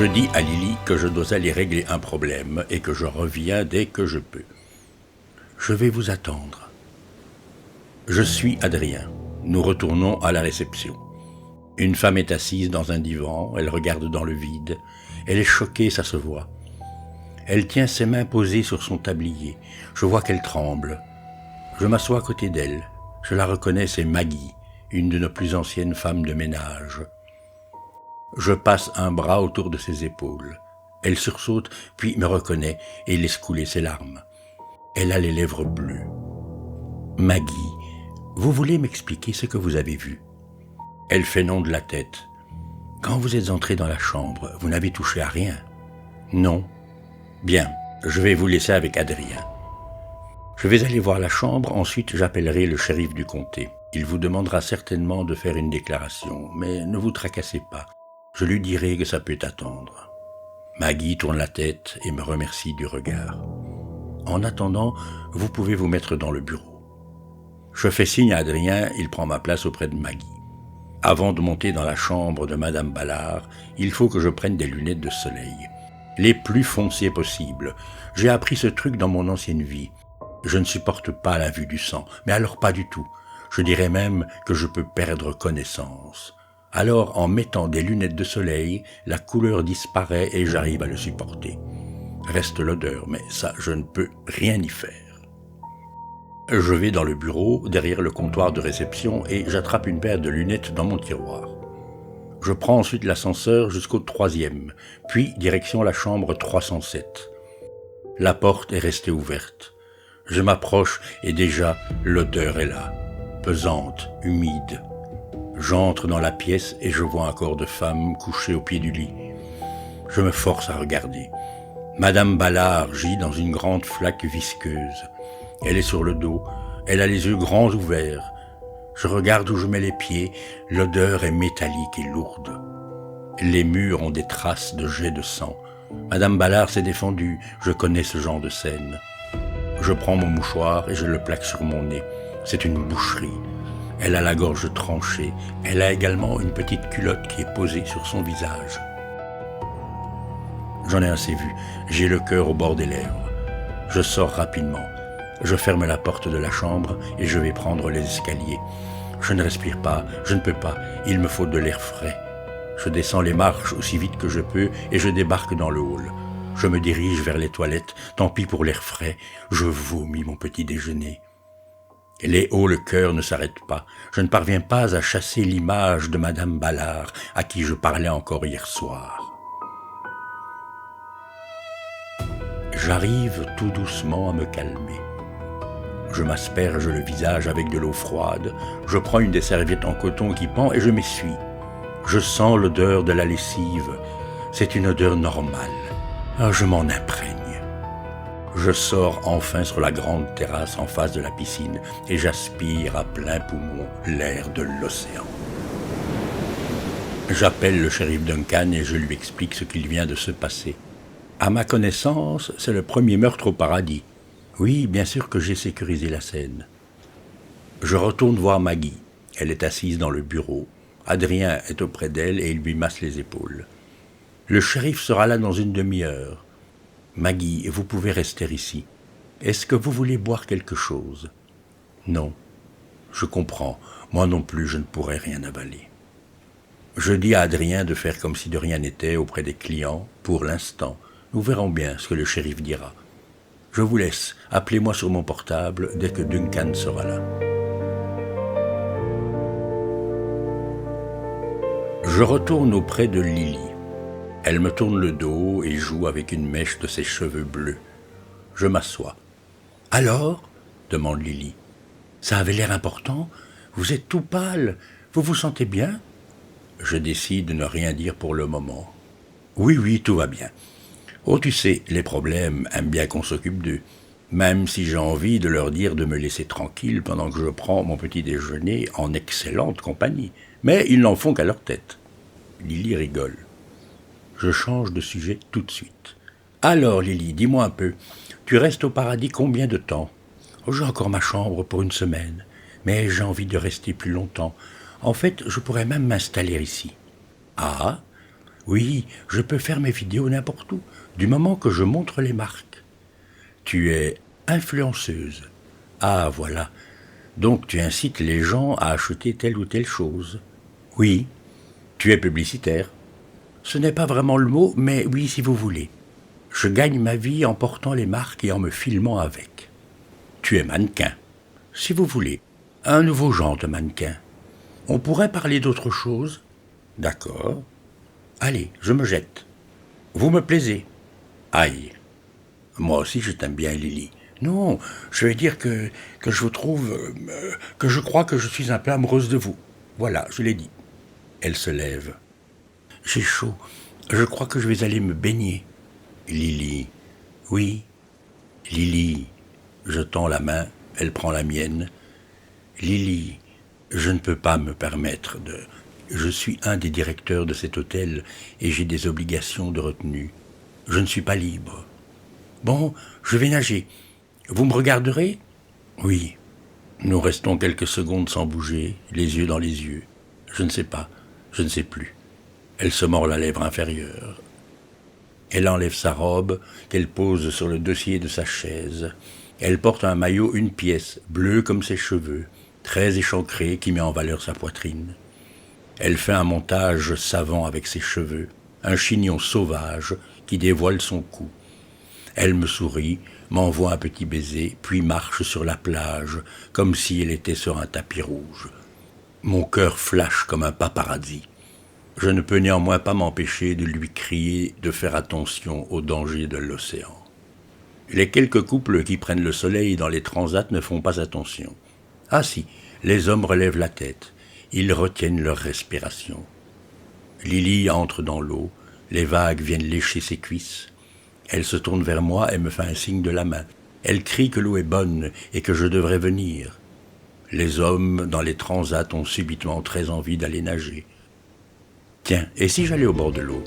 Je dis à Lily que je dois aller régler un problème et que je reviens dès que je peux. Je vais vous attendre. Je suis Adrien. Nous retournons à la réception. Une femme est assise dans un divan, elle regarde dans le vide. Elle est choquée, ça se voit. Elle tient ses mains posées sur son tablier. Je vois qu'elle tremble. Je m'assois à côté d'elle. Je la reconnais, c'est Maggie, une de nos plus anciennes femmes de ménage. Je passe un bras autour de ses épaules. Elle sursaute, puis me reconnaît et laisse couler ses larmes. Elle a les lèvres bleues. Maggie, vous voulez m'expliquer ce que vous avez vu? Elle fait non de la tête. Quand vous êtes entré dans la chambre, vous n'avez touché à rien? Non. Bien, je vais vous laisser avec Adrien. Je vais aller voir la chambre, ensuite j'appellerai le shérif du comté. Il vous demandera certainement de faire une déclaration, mais ne vous tracassez pas. Je lui dirai que ça peut attendre. Maggie tourne la tête et me remercie du regard. En attendant, vous pouvez vous mettre dans le bureau. Je fais signe à Adrien, il prend ma place auprès de Maggie. Avant de monter dans la chambre de Madame Ballard, il faut que je prenne des lunettes de soleil. Les plus foncées possibles. J'ai appris ce truc dans mon ancienne vie. Je ne supporte pas la vue du sang, mais alors pas du tout. Je dirais même que je peux perdre connaissance. Alors, en mettant des lunettes de soleil, la couleur disparaît et j'arrive à le supporter. Reste l'odeur, mais ça, je ne peux rien y faire. Je vais dans le bureau, derrière le comptoir de réception, et j'attrape une paire de lunettes dans mon tiroir. Je prends ensuite l'ascenseur jusqu'au 3e, puis direction la chambre 307. La porte est restée ouverte. Je m'approche et déjà, l'odeur est là, pesante, humide. J'entre dans la pièce et je vois un corps de femme couché au pied du lit. Je me force à regarder. Madame Ballard gît dans une grande flaque visqueuse. Elle est sur le dos, elle a les yeux grands ouverts. Je regarde où je mets les pieds, l'odeur est métallique et lourde. Les murs ont des traces de jets de sang. Madame Ballard s'est défendue, je connais ce genre de scène. Je prends mon mouchoir et je le plaque sur mon nez. C'est une boucherie. Elle a la gorge tranchée. Elle a également une petite culotte qui est posée sur son visage. J'en ai assez vu. J'ai le cœur au bord des lèvres. Je sors rapidement. Je ferme la porte de la chambre et je vais prendre les escaliers. Je ne respire pas, je ne peux pas. Il me faut de l'air frais. Je descends les marches aussi vite que je peux et je débarque dans le hall. Je me dirige vers les toilettes. Tant pis pour l'air frais. Je vomis mon petit déjeuner. Les hauts, le cœur ne s'arrête pas. Je ne parviens pas à chasser l'image de Madame Ballard, à qui je parlais encore hier soir. J'arrive tout doucement à me calmer. Je m'asperge le visage avec de l'eau froide, je prends une des serviettes en coton qui pend et je m'essuie. Je sens l'odeur de la lessive. C'est une odeur normale. Je m'en imprègne. Je sors enfin sur la grande terrasse en face de la piscine et j'aspire à plein poumon l'air de l'océan. J'appelle le shérif Duncan et je lui explique ce qu'il vient de se passer. À ma connaissance, c'est le premier meurtre au paradis. Oui, bien sûr que j'ai sécurisé la scène. Je retourne voir Maggie. Elle est assise dans le bureau. Adrien est auprès d'elle et il lui masse les épaules. Le shérif sera là dans une demi-heure. Maggie, vous pouvez rester ici. Est-ce que vous voulez boire quelque chose? Non. Je comprends. Moi non plus, je ne pourrais rien avaler. Je dis à Adrien de faire comme si de rien n'était auprès des clients, pour l'instant. Nous verrons bien ce que le shérif dira. Je vous laisse. Appelez-moi sur mon portable dès que Duncan sera là. Je retourne auprès de Lily. Elle me tourne le dos et joue avec une mèche de ses cheveux bleus. Je m'assois. « Alors ?» demande Lily. « Ça avait l'air important. Vous êtes tout pâle. Vous vous sentez bien ?» Je décide de ne rien dire pour le moment. « Oui, tout va bien. Oh, tu sais, les problèmes aiment bien qu'on s'occupe d'eux. Même si j'ai envie de leur dire de me laisser tranquille pendant que je prends mon petit déjeuner en excellente compagnie. Mais ils n'en font qu'à leur tête. » Lily rigole. Je change de sujet tout de suite. « Alors, Lily, dis-moi un peu, tu restes au paradis combien de temps ?»« J'ai encore ma chambre pour une semaine, mais j'ai envie de rester plus longtemps. En fait, je pourrais même m'installer ici. »« Ah ? Oui, je peux faire mes vidéos n'importe où, du moment que je montre les marques. Tu es influenceuse. Ah, voilà. Donc tu incites les gens à acheter telle ou telle chose. Oui. Tu es publicitaire. Ce n'est pas vraiment le mot, mais oui, si vous voulez. Je gagne ma vie en portant les marques et en me filmant avec. Tu es mannequin. Si vous voulez. Un nouveau genre de mannequin. On pourrait parler d'autre chose? D'accord. Allez, je me jette. Vous me plaisez. Aïe. Moi aussi, je t'aime bien, Lily. Non, je vais dire que je vous trouve... que je crois que je suis un peu amoureuse de vous. Voilà, je l'ai dit. Elle se lève. J'ai chaud. Je crois que je vais aller me baigner. Lily. Oui. Lily. Je tends la main. Elle prend la mienne. Lily, je ne peux pas me permettre de... Je suis un des directeurs de cet hôtel et j'ai des obligations de retenue. Je ne suis pas libre. Bon, je vais nager. Vous me regarderez? Oui. Nous restons quelques secondes sans bouger, les yeux dans les yeux. Je ne sais pas, je ne sais plus. Elle se mord la lèvre inférieure. Elle enlève sa robe, qu'elle pose sur le dossier de sa chaise. Elle porte un maillot une pièce, bleu comme ses cheveux, très échancré, qui met en valeur sa poitrine. Elle fait un montage savant avec ses cheveux, un chignon sauvage qui dévoile son cou. Elle me sourit, m'envoie un petit baiser, puis marche sur la plage, comme si elle était sur un tapis rouge. Mon cœur flash comme un paparazzi. Je ne peux néanmoins pas m'empêcher de lui crier de faire attention aux dangers de l'océan. Les quelques couples qui prennent le soleil dans les transats ne font pas attention. Ah si, les hommes relèvent la tête. Ils retiennent leur respiration. Lily entre dans l'eau, les vagues viennent lécher ses cuisses. Elle se tourne vers moi et me fait un signe de la main. Elle crie que l'eau est bonne et que je devrais venir. Les hommes dans les transats ont subitement très envie d'aller nager. Tiens, et si j'allais au bord de l'eau?